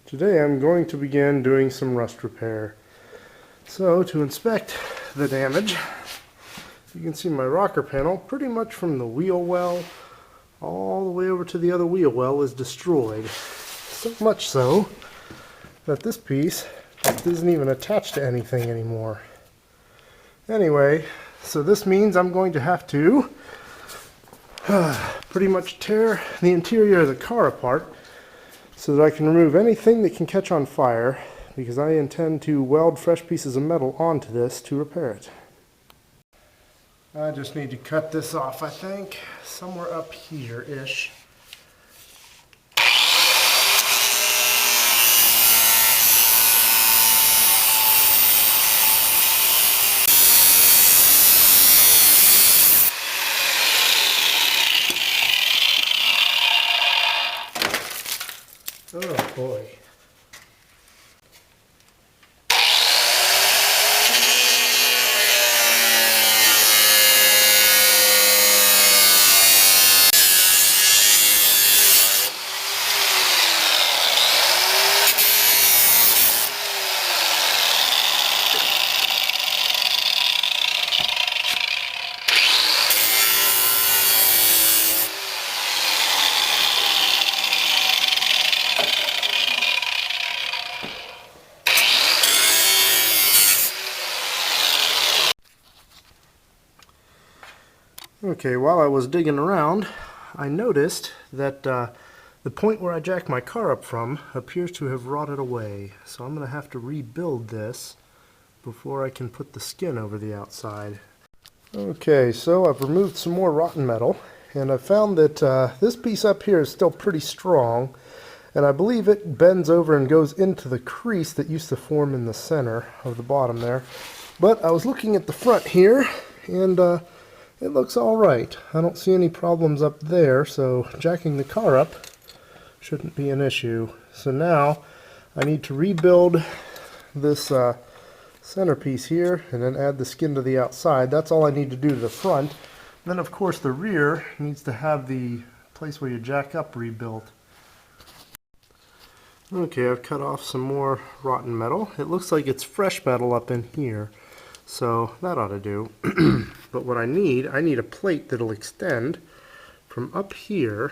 Today I'm going to begin doing some rust repair. So to inspect the damage, you can see my rocker panel pretty much from the wheel well all the way over to the other wheel well is destroyed. So much so that this piece just isn't even attached to anything anymore. Anyway, so this means I'm going to have to pretty much tear the interior of the car apart so that I can remove anything that can catch on fire, because I intend to weld fresh pieces of metal onto this to repair it. I just need to cut this off, I think, somewhere up here-ish. Oh boy. Okay, while I was digging around, I noticed that the point where I jacked my car up from appears to have rotted away. So I'm going to have to rebuild this before I can put the skin over the outside. Okay, so I've removed some more rotten metal, and I found that this piece up here is still pretty strong, and I believe it bends over and goes into the crease that used to form in the center of the bottom there. But I was looking at the front here, and it looks alright. I don't see any problems up there, so jacking the car up shouldn't be an issue. So now I need to rebuild this centerpiece here and then add the skin to the outside. That's all I need to do to the front. Then of course the rear needs to have the place where you jack up rebuilt. Okay, I've cut off some more rotten metal. It looks like it's fresh metal up in here, so that ought to do. But what I need a plate that'll extend from up here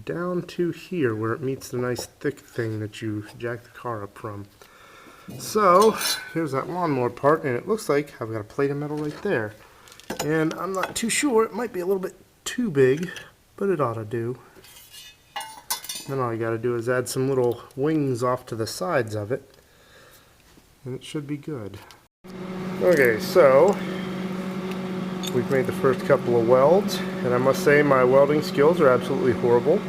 down to here where it meets the nice thick thing that you jack the car up from. So here's that lawnmower part, and it looks like I've got a plate of metal right there. And I'm not too sure, it might be a little bit too big, but it ought to do. Then all you got to do is add some little wings off to the sides of it, and it should be good. Okay, so we've made the first couple of welds, and I must say my welding skills are absolutely horrible.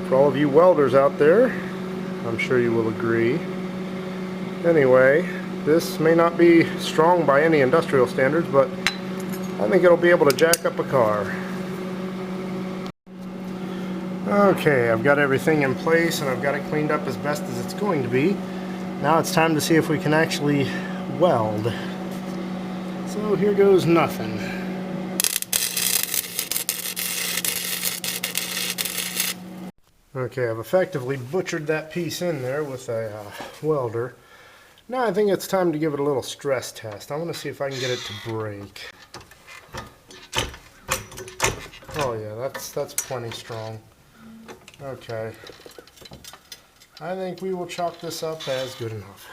For all of you welders out there, I'm sure you will agree. Anyway, this may not be strong by any industrial standards, but I think it'll be able to jack up a car. Okay, I've got everything in place and I've got it cleaned up as best as it's going to be. Now it's time to see if we can actually weld. So here goes nothing. Okay, I've effectively butchered that piece in there with a welder. Now I think it's time to give it a little stress test. I want to see if I can get it to break. Oh yeah, that's plenty strong. Okay. I think we will chalk this up as good enough.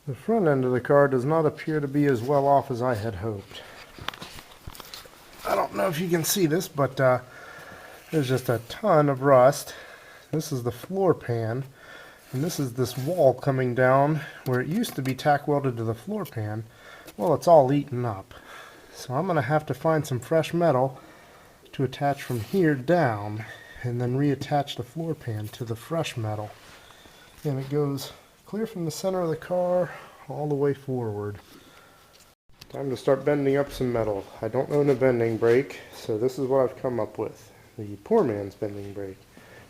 The front end of the car does not appear to be as well off as I had hoped. I don't know if you can see this, but there's just a ton of rust. This is the floor pan, and this is this wall coming down where it used to be tack welded to the floor pan. Well, it's all eaten up. So I'm going to have to find some fresh metal to attach from here down and then reattach the floor pan to the fresh metal. And it goes clear from the center of the car all the way forward. Time to start bending up some metal. I don't own a bending brake, so this is what I've come up with. The poor man's bending brake.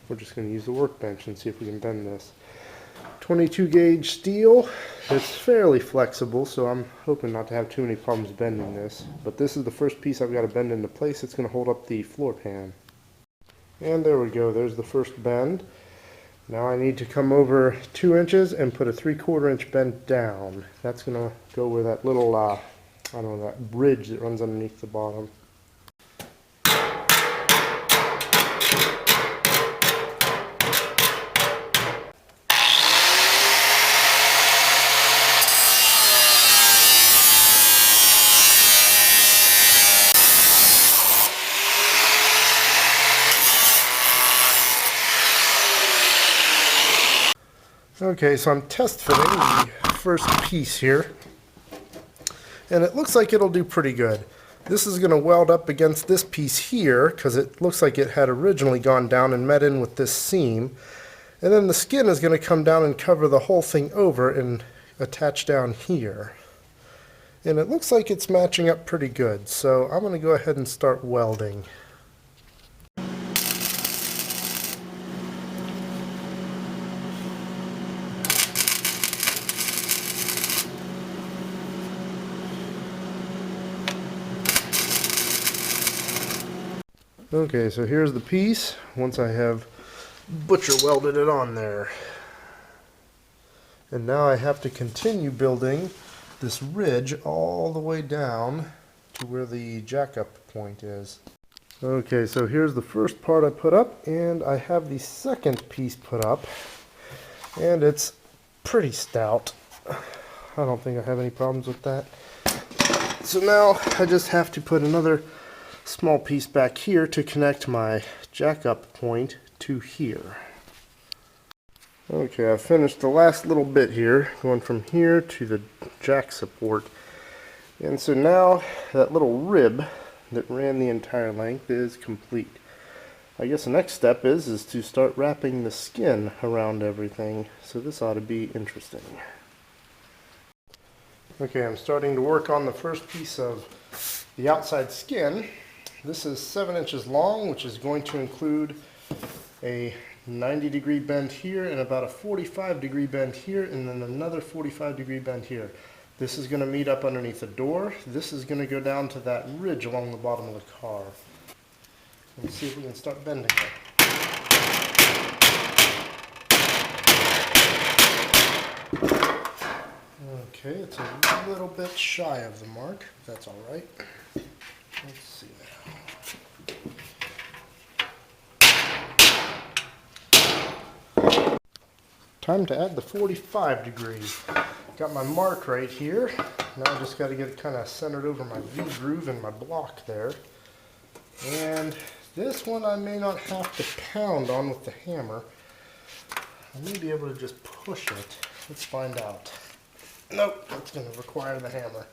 We're just going to use the workbench and see if we can bend this. 22 gauge steel. It's fairly flexible, so I'm hoping not to have too many problems bending this. But this is the first piece I've got to bend into place. It's going to hold up the floor pan. And there we go. There's the first bend. Now I need to come over 2 inches and put a 3/4 inch bend down. That's going to go where that little, I don't know, that bridge that runs underneath the bottom. Okay, so I'm test fitting the first piece here, and it looks like it'll do pretty good. This is going to weld up against this piece here because it looks like it had originally gone down and met in with this seam, and then the skin is going to come down and cover the whole thing over and attach down here. And it looks like it's matching up pretty good, so I'm going to go ahead and start welding. Okay, so here's the piece once I have butcher welded it on there. And now I have to continue building this ridge all the way down to where the jack-up point is. Okay, so here's the first part I put up, and I have the second piece put up, and it's pretty stout. I don't think I have any problems with that. So now I just have to put another small piece back here to connect my jack-up point to here. Okay, I've finished the last little bit here, going from here to the jack support. And so now that little rib that ran the entire length is complete. I guess the next step is to start wrapping the skin around everything. So this ought to be interesting. Okay, I'm starting to work on the first piece of the outside skin. This is 7 inches long, which is going to include a 90-degree bend here and about a 45-degree bend here, and then another 45-degree bend here. This is going to meet up underneath the door. This is going to go down to that ridge along the bottom of the car. Let's see if we can start bending it. Okay, it's a little bit shy of the mark. That's all right. Let's see now. Time to add the 45 degrees. Got my mark right here. Now I just got to get it kind of centered over my V groove in my block there. And this one I may not have to pound on with the hammer. I may be able to just push it. Let's find out. Nope, that's going to require the hammer.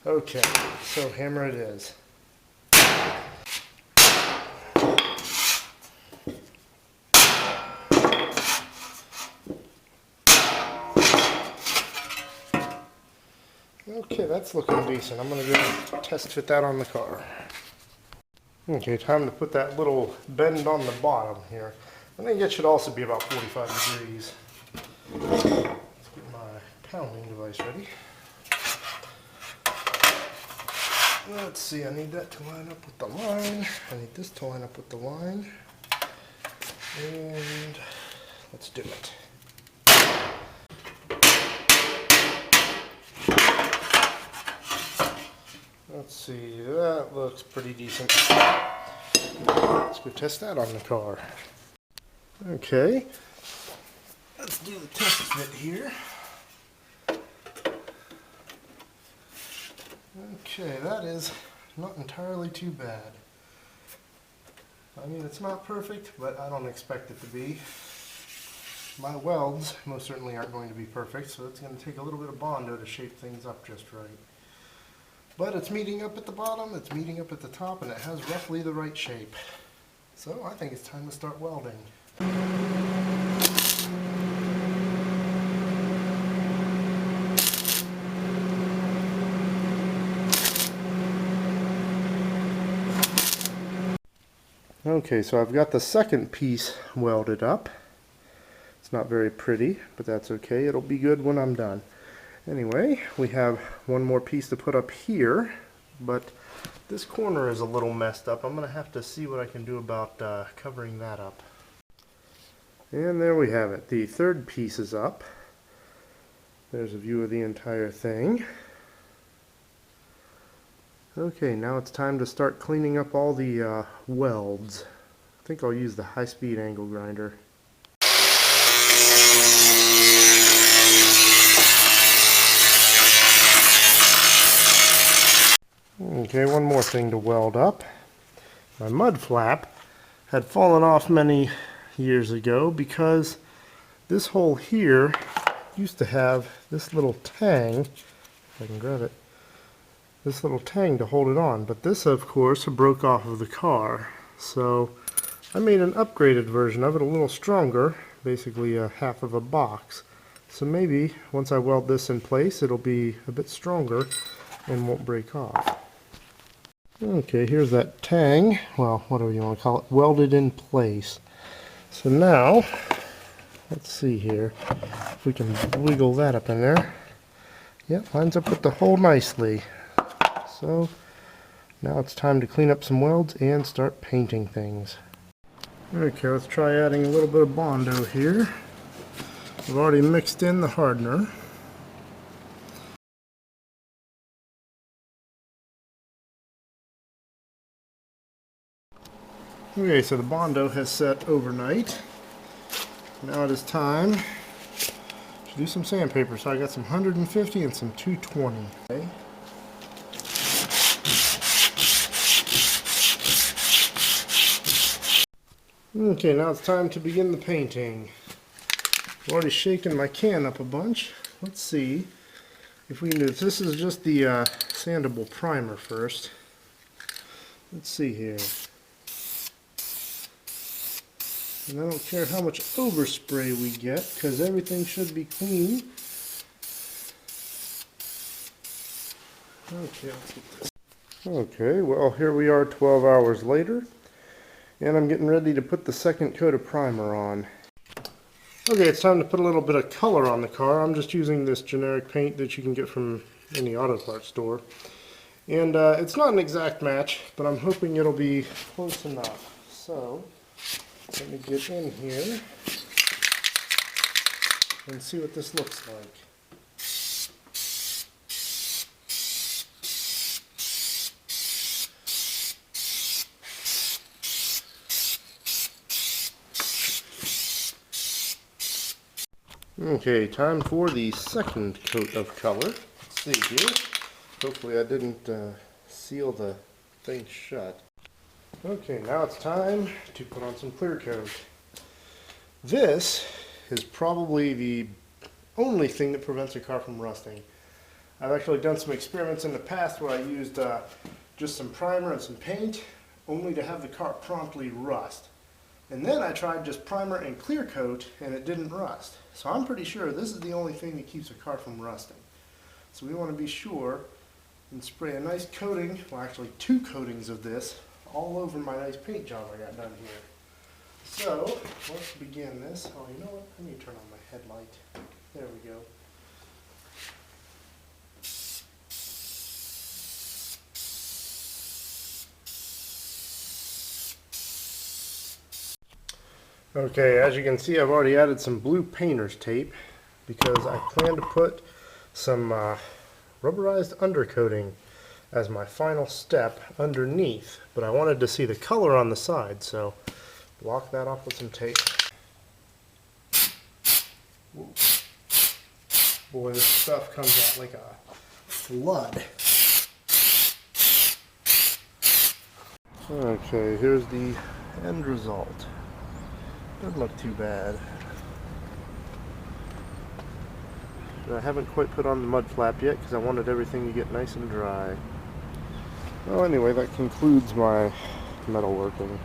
Okay, so hammer it is. Okay, that's looking decent. I'm going to go test fit that on the car. Okay, time to put that little bend on the bottom here. I think it should also be about 45 degrees. Let's get my pounding device ready. Let's see, I need that to line up with the line. I need this to line up with the line. And let's do it. Let's see, that looks pretty decent. Let's go test that on the car. Okay, let's do the test fit here. Okay, that is not entirely too bad. I mean, it's not perfect, but I don't expect it to be. My welds most certainly aren't going to be perfect, so it's going to take a little bit of Bondo to shape things up just right. But it's meeting up at the bottom, it's meeting up at the top, and it has roughly the right shape. So I think it's time to start welding. Okay, so I've got the second piece welded up. It's not very pretty, but that's okay. It'll be good when I'm done. Anyway, we have one more piece to put up here, but this corner is a little messed up. I'm going to have to see what I can do about covering that up. And there we have it. The third piece is up. There's a view of the entire thing. Okay, now it's time to start cleaning up all the welds. I think I'll use the high-speed angle grinder. Okay, one more thing to weld up. My mud flap had fallen off many years ago because this hole here used to have this little tang, if I can grab it, this little tang to hold it on, but this of course broke off of the car. So I made an upgraded version of it, a little stronger, basically a half of a box. So maybe once I weld this in place it'll be a bit stronger and won't break off. Okay, here's that tang, well, whatever you want to call it, welded in place. So now, let's see here, if we can wiggle that up in there. Yep, lines up with the hole nicely. So, now it's time to clean up some welds and start painting things. Okay, let's try adding a little bit of Bondo here. I've already mixed in the hardener. Okay, so the Bondo has set overnight. Now it is time to do some sandpaper. So I got some 150 and some 220. Okay. Okay, now it's time to begin the painting. I've already shaken my can up a bunch. Let's see if we can do this. This is just the sandable primer first. Let's see here. And I don't care how much overspray we get because everything should be clean. Okay, let's get this. Okay, well here we are 12 hours later. And I'm getting ready to put the second coat of primer on. Okay, it's time to put a little bit of color on the car. I'm just using this generic paint that you can get from any auto parts store. And it's not an exact match, but I'm hoping it'll be close enough. So, let me get in here and see what this looks like. Okay, time for the second coat of color. Let's see here. Hopefully I didn't seal the thing shut. Okay, now it's time to put on some clear coat. This is probably the only thing that prevents a car from rusting. I've actually done some experiments in the past where I used just some primer and some paint only to have the car promptly rust. And then I tried just primer and clear coat and it didn't rust. So I'm pretty sure this is the only thing that keeps a car from rusting. So we want to be sure and spray a nice coating, well actually 2 coatings of this all over my nice paint job I got done here. So let's begin this. Oh, you know what? Let me turn on my headlight. There we go. Okay, as you can see, I've already added some blue painter's tape because I plan to put some rubberized undercoating as my final step underneath, but I wanted to see the color on the side, so block that off with some tape. Ooh. Boy, this stuff comes out like a flood. Okay, here's the end result. Doesn't look too bad. I haven't quite put on the mud flap yet because I wanted everything to get nice and dry. Well, anyway, that concludes my metalworking.